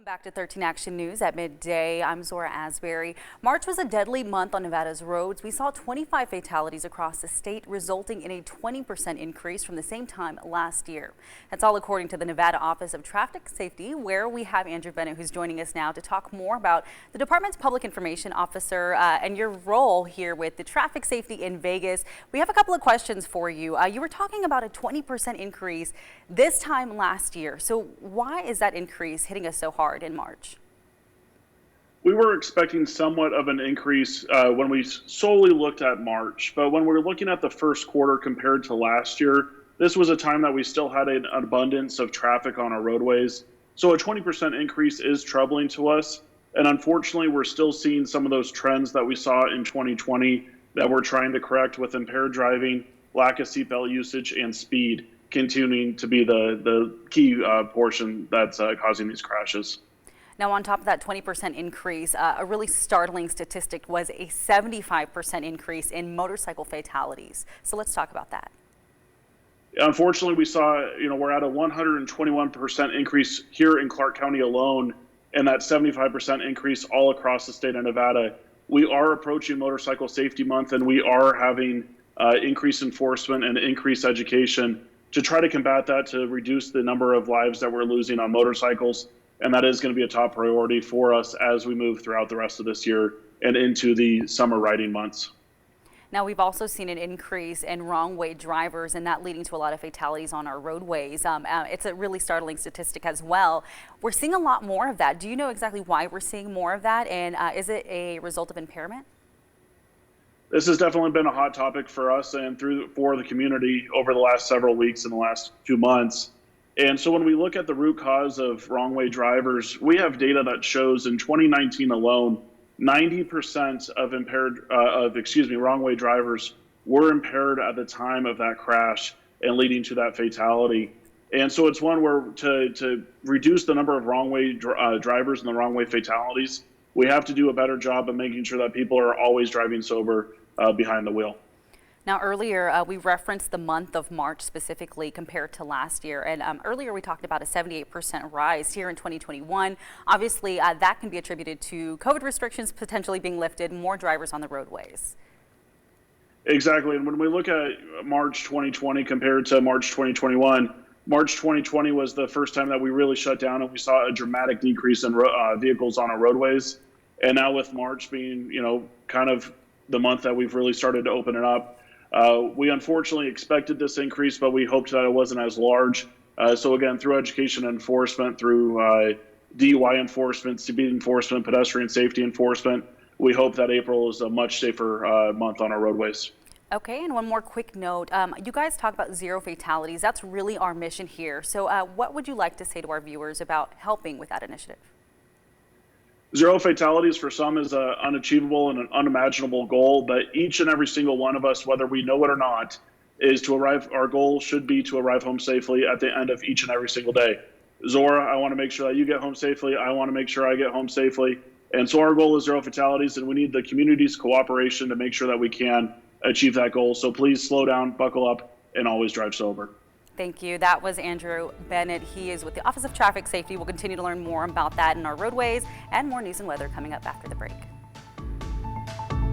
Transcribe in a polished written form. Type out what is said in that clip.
Back to 13 Action News at midday. I'm Zora Asbury. March was a deadly month on Nevada's roads. We saw 25 fatalities across the state, resulting in a 20% increase from the same time last year. That's all according to the Nevada Office of Traffic Safety, where we have Andrew Bennett, who's joining us now to talk more about the department's public information officer and your role here with the traffic safety in Vegas. We have a couple of questions for you. You were talking about a 20% increase this time last year. So why is that increase hitting us so hard in March? We were expecting somewhat of an increase when we solely looked at March, but when we're looking at the first quarter compared to last year, this was a time that we still had an abundance of traffic on our roadways. So a 20% increase is troubling to us. And unfortunately, we're still seeing some of those trends that we saw in 2020 that we're trying to correct with impaired driving, lack of seatbelt usage, and speed continuing to be the key portion that's causing these crashes. Now, on top of that 20% increase, a really startling statistic was a 75% increase in motorcycle fatalities. So let's talk about that. Unfortunately, we saw, we're at a 121% increase here in Clark County alone, and that 75% increase all across the state of Nevada. We are approaching Motorcycle Safety Month, and we are having increased enforcement and increased education to try to combat that, to reduce the number of lives that we're losing on motorcycles. And that is going to be a top priority for us as we move throughout the rest of this year and into the summer riding months. Now, we've also seen an increase in wrong-way drivers, and that leading to a lot of fatalities on our roadways. It's a really startling statistic as well. We're seeing a lot more of that. Do you know exactly why we're seeing more of that? And is it a result of impairment? This has definitely been a hot topic for us and for the community over the last several weeks and the last few months. And so when we look at the root cause of wrong-way drivers, we have data that shows in 2019 alone, 90% of wrong-way drivers were impaired at the time of that crash and leading to that fatality. And so it's one where to reduce the number of wrong-way drivers and the wrong-way fatalities, we have to do a better job of making sure that people are always driving sober behind the wheel. Now, earlier we referenced the month of March specifically compared to last year. And earlier we talked about a 78% rise here in 2021. Obviously, that can be attributed to COVID restrictions potentially being lifted, more drivers on the roadways. Exactly. And when we look at March 2020 compared to March 2021, March 2020 was the first time that we really shut down and we saw a dramatic decrease in vehicles on our roadways. And now with March being, kind of the month that we've really started to open it up, we unfortunately expected this increase, but we hoped that it wasn't as large. So again, through education and enforcement, through DUI enforcement, speed enforcement, pedestrian safety enforcement, we hope that April is a much safer month on our roadways. Okay, and one more quick note. You guys talk about zero fatalities. That's really our mission here. So what would you like to say to our viewers about helping with that initiative? Zero fatalities for some is an unachievable and an unimaginable goal, but each and every single one of us, whether we know it or not, is to arrive. Our goal should be to arrive home safely at the end of each and every single day. Zora, I want to make sure that you get home safely. I want to make sure I get home safely. And so our goal is zero fatalities, and we need the community's cooperation to make sure that we can achieve that goal. So please slow down, buckle up, and always drive sober. Thank you. That was Andrew Bennett. He is with the Office of Traffic Safety. We'll continue to learn more about that in our roadways and more news and weather coming up after the break.